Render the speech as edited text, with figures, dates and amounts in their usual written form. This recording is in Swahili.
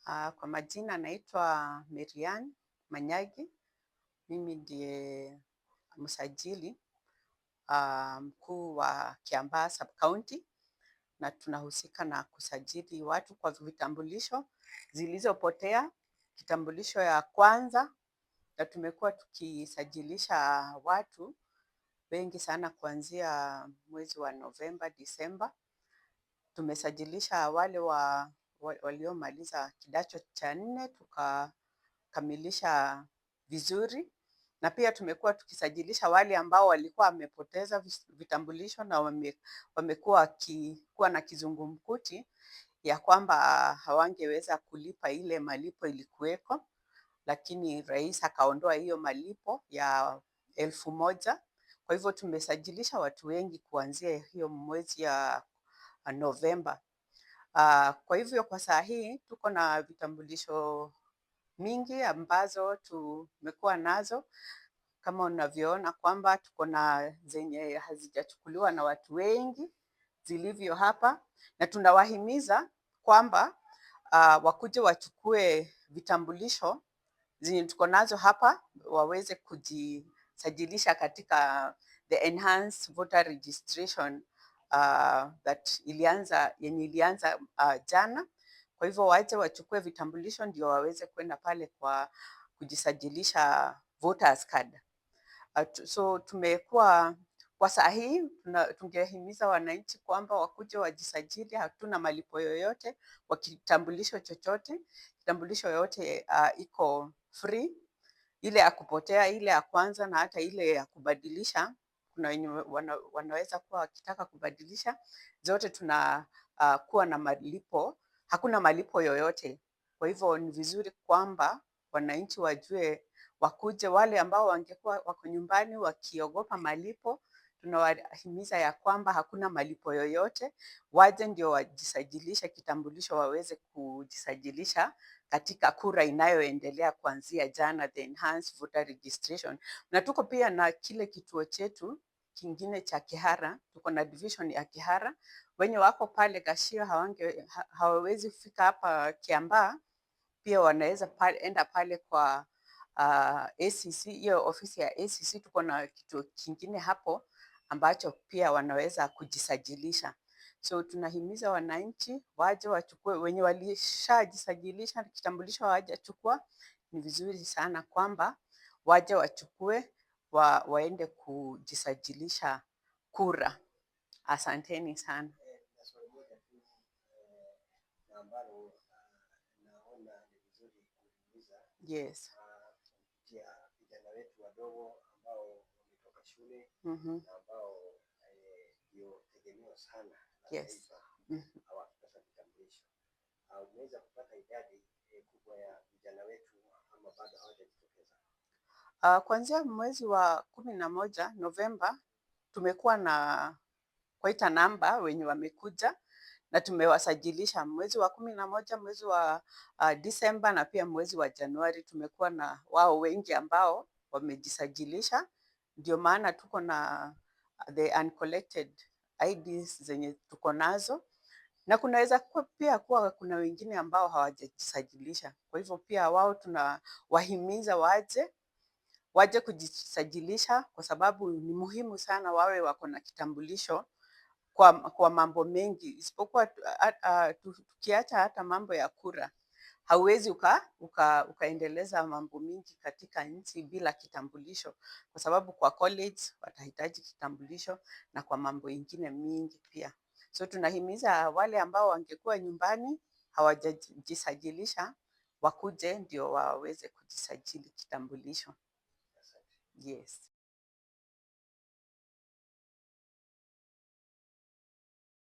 Kwa majina naitwa Merian Manyagi. Mimi ndiye msajili mkuu wa Kiambaa Sub-County, na tunahusika na kusajili watu kwa vitambulisho zilizopotea. Kitambulisho ya kwanza, na tumekuwa tukisajilisha watu wengi sana kuanzia mwezi wa Novemba, Disemba. Tumesajilisha wale waliomaliza kidato cha 4 tukakamilisha vizuri, na pia tumekuwa tukisajilisha wale ambao walikuwa wamepoteza vitambulisho na wamekuwa wakikuwa na kizungumkuti ya kwamba hawangeweza kulipa ile malipo ilikuweko, lakini rais akaondoa hiyo malipo ya 1,000. Kwa hivyo tumesajilisha watu wengi kuanzia hiyo mwezi ya Novemba. Kwa hivyo kwa saa hii tuko na vitambulisho mingi ambazo tumekuwa nazo, kama unavyoona kwamba tuko na zenye hazijachukuliwa na watu wengi zilivyo hapa, na tunawahimiza kwamba wakuje wachukue vitambulisho zenye tuko nazo hapa, waweze kujisajilisha katika the enhanced voter registration yenye ilianza jana. Kwa hivyo waje wachukue vitambulisho ndio waweze kwenda pale kwa kujisajilisha voters card. So tumekuwa kwa saa hii tungehimiza wananchi kwamba wakuje wajisajili. Hatuna malipo yoyote kwa kitambulisho chochote. Kitambulisho yote iko free, ile ya kupotea, ile ya kwanza na hata ile ya kubadilisha. Kuna wenye wanaweza kuwa wakitaka kubadilisha, zote kuwa na malipo. Hakuna malipo yoyote. Kwa hivyo ni vizuri kwamba wananchi wajue, wakuje. Wale ambao wangekuwa wako nyumbani wakiogopa malipo, tunawahimiza ya kwamba hakuna malipo yoyote, waje ndio wajisajilisha kitambulisho, waweze kujisajilisha katika kura inayoendelea kuanzia jana, the enhanced voter registration. Na tuko pia na kile kituo chetu kingine cha Kihara. Tuko na division ya Kihara. Wenye wako pale Gashia hawawezi fika hapa Kiambaa, pia wanaweza enda pale kwa ACC, hiyo ofisi ya ACC. Tuko na kituo kingine hapo ambacho pia wanaweza kujisajilisha. So tunahimiza wananchi waje wachukue. Wenye walishajisajilisha kitambulisho hawajachukua, ni vizuri sana kwamba waje wachukue, waende kujisajilisha kura. Asanteni sana. Yes. Vijana wetu wadogo ambao wametoka shule ambao ndio tegemeo sana. Yes. Hawakupata vitambulisho. Unaweza kupata idadi kubwa ya vijana wetu ama bado hawajajitokeza? Kuanzia mwezi wa 11 Novemba tumekuwa na quite a number wenye wamekuja na tumewasajilisha. Mwezi wa 11, mwezi wa Disemba na pia mwezi wa Januari tumekuwa na wao wengi ambao wamejisajilisha. Ndio maana tuko na the uncollected IDs zenye tuko nazo, na kunaweza pia kuwa kuna wengine ambao hawajajisajilisha. Kwa hivyo pia wao tunawahimiza waje kujisajilisha, kwa sababu ni muhimu sana wawe wako na kitambulisho kwa mambo mengi, isipokuwa tukiacha hata mambo ya kura. Hauwezi ukaendeleza mambo mingi katika nchi bila kitambulisho, kwa sababu kwa college watahitaji kitambulisho na kwa mambo ingine mingi pia. So tunahimiza wale ambao wangekuwa nyumbani hawajajisajilisha wakuje ndio waweze kujisajili kitambulisho. Yes.